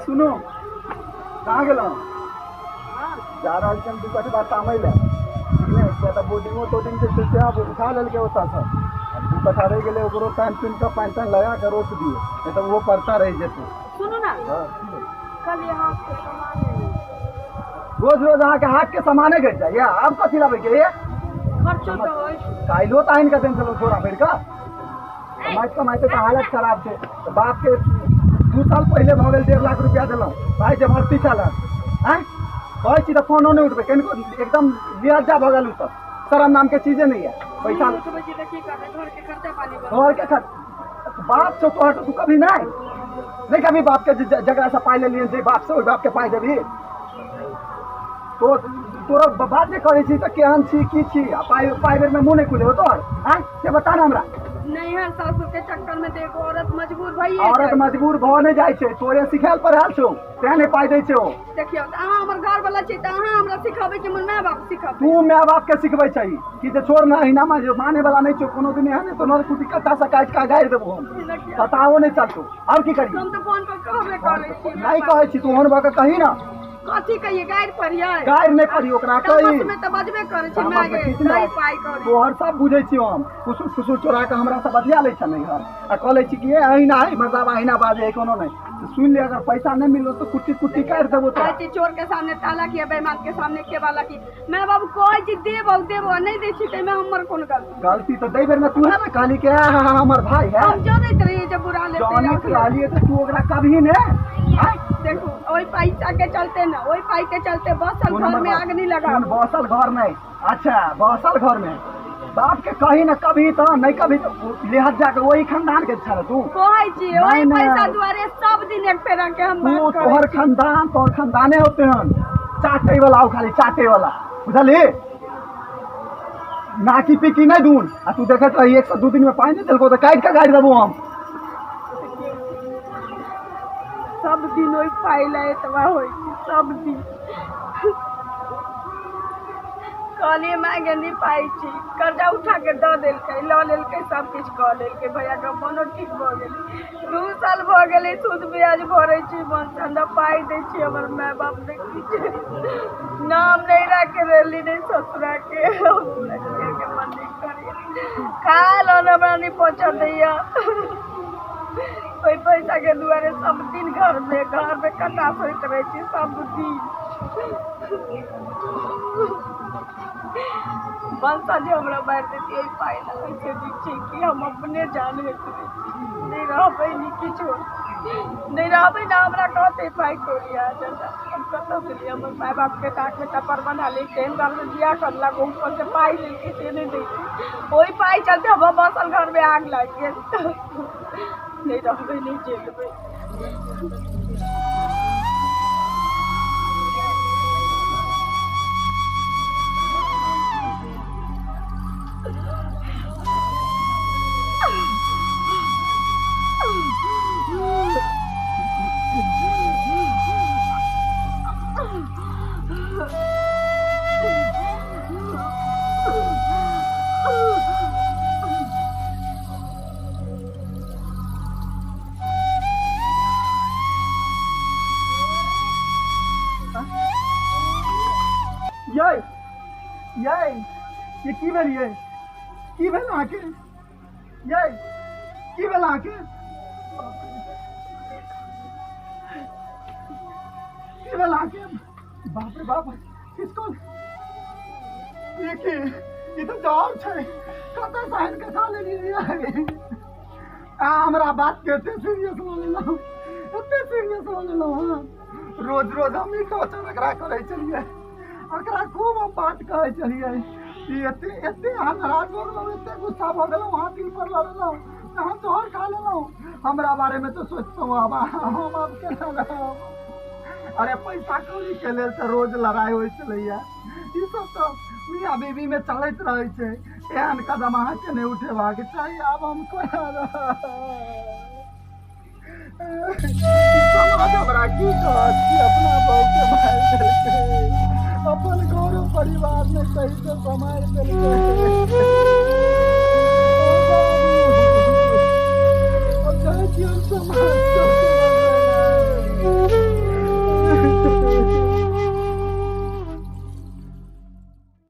सुनो कहाँ गेलो जा रहल छी हम 2 कट्ठा तामय ले ठीक है क्या तो बोर्डिंग तोडिंग के से आप उठा लेल के होता था 2 कट्ठा रह गेले ओकरो टाइम पिन का पानी लगा के रोक दिए नहीं तो वो पड़ता रह जेते। सुनो ना कल यहाँ के सामान रोज रोज अहाँ के हाथ के सामाने घट जाइए आप कथी लाबे के खर्चो तो होय काइलो ताइन का दिन चलो छोड़ा फिर का कमाते तो हालत खराब थे तो बाप के 2 साल पहले भ गेल 1.5 लाख रुपया दिलौं भाई जब भर्ती चला हैं कहै छी तो फोनो नहीं उठबे कनको एकदम लिहाजा भ गेल त शर्म नाम के चीजें नहीं है पैसा घर के खर्चा पानी घर के खर्च बाप से तो तू कभी नहीं कभी बाप के जगह से पाई ले लिए जे बाप से ओइ बाप के पाई देबी तो तोरा बात नहीं करे छी तो केहन छी की छी पाई बेर में मुंह नहीं खुले हो तोर हैं से बता ना हमरा नहीं है सासुर के चक्कर में देखो औरत मजबूर भई औरत मजबूर भ नहीं जाय छै तोरे सिखाल पढ़ाल छौ ते नहीं पाई दै छौ देखियो अहाँ हमर घर वाला छी त अहाँ हमरा सिखाबै कि माय बाप सिखाबै तू माय बाप के सिखबै छै कि जे छोड़ ना हिना में जो माने वाला नहीं छौ कोनो दिन है तो नर कुटी कटा से काट का गाड़ देबो हम बताओ नहीं चलतो और की करी हम तो फोन पर कहबे करै छी नहीं कहै छी तू होन भक कही ना कथी कहिए गाइर पढ़िए गाइर नहीं पढ़ी ओकरा कही में त बजबे करै छी मैं नहीं पाई करी तोहर सब बुझै छी हम कुसुर चोरा के हमरा से बतिया लै छ नहीं घर आ कह लै छी कि अहिना है मतलब अहिना बाजे कोनो नहीं सुन ले अगर पैसा नहीं मिलो तो कुट्टी काट देबो तो कहै छी चोर के सामने ताला किया बेईमान के सामने के वाला की मैं बाबू कहै छी देबो नहीं दै छी त मैं हमर कोन गलती तो दे बेर में तू है ना कहली के हमर भाई है हम जानैत रही जब बुरा लेते जाने कहलिए तो तू ओकरा कभी ने देखो ओई पैसा के चलते ना ओई पाई के चलते बसल घर में आग नहीं लगा बसल घर में अच्छा बसल घर में बाप के कही ना कभी तो नहीं कभी तो लिहाज जाके वही खानदान के छा तू कहै छी ओई पैसा दुआरे सब दिन एक पेरा के हम बात करै तोहर खानदाने होते हन चाटे वाला हो खाली चाटे वाला बुझली नाकी पीकी नहीं दून आ तू देखत रही 102 दिन में पानी नहीं देलको तो काट के गाड़ी देबो हम सब दिन ओई पाइला एतवा होई सब दिन कहलिए मैं गंदी पाई छी कर्जा उठा के द देलकै ल लेलकै सब कुछ कह लेलकै भैया के मनो ठीक भ गेलै 2 साल भ गेलै सूद ब्याज भरै छी बंद पाई दै छी हमर माय बाप ने नाम नहीं रखे रेली नहीं ससुरा के मंदिर करिए खा लो ना बनी पहुंचा दैया कोई पैसा के दुआरे सब दिन घर में कटा सोइत रहे छी सब दिन बंसा जो हमरा मार देती यही पाई ना ऐसे नीचे कि हम अपने जान नहीं रहबै नहीं किछो नहीं रहबै ना हमरा कहते पाई कोरिया जल्दा हम कतौ से लिए हमर माय बाप के काट में टपर बना ले केन घर में बियाह करला को ऊपर से पाई ले के से नहीं दै ओई पाई चलते हम बसल घर में आग लग गेल नहीं रहबै नहीं जेलबै ये की भेल ये की भेल आके ये की भेल आके की भेल आके बाप रे बाप किसको देखिए ये तो जॉब छे कत सहन के खा लेनी हमरा बात केते सीरियस हो लेलो एते सीरियस हो लेलो रोज रोज हम ही टॉर्चर एकरा करे चलिए अकरा खूब हम बात कहे चलिए एते हम नाराज हो गलो एते गुस्सा हो गलो वहां दिल पर लड़लो हम जोहर खा लेलो हमरा बारे में तो सोचतो हम अब के अरे पैसा कौड़ी के लेल तो रोज लड़ाई होय चलैया ई सब तो मियां बीवी में चलत रहे छे एहन कदम अहाँ के नहीं उठेबाक चाहिए अब हम समाज हमरा की कहत कि अपना बहू के मार देलकै अपन घर परिवार में सही से समाज देलकै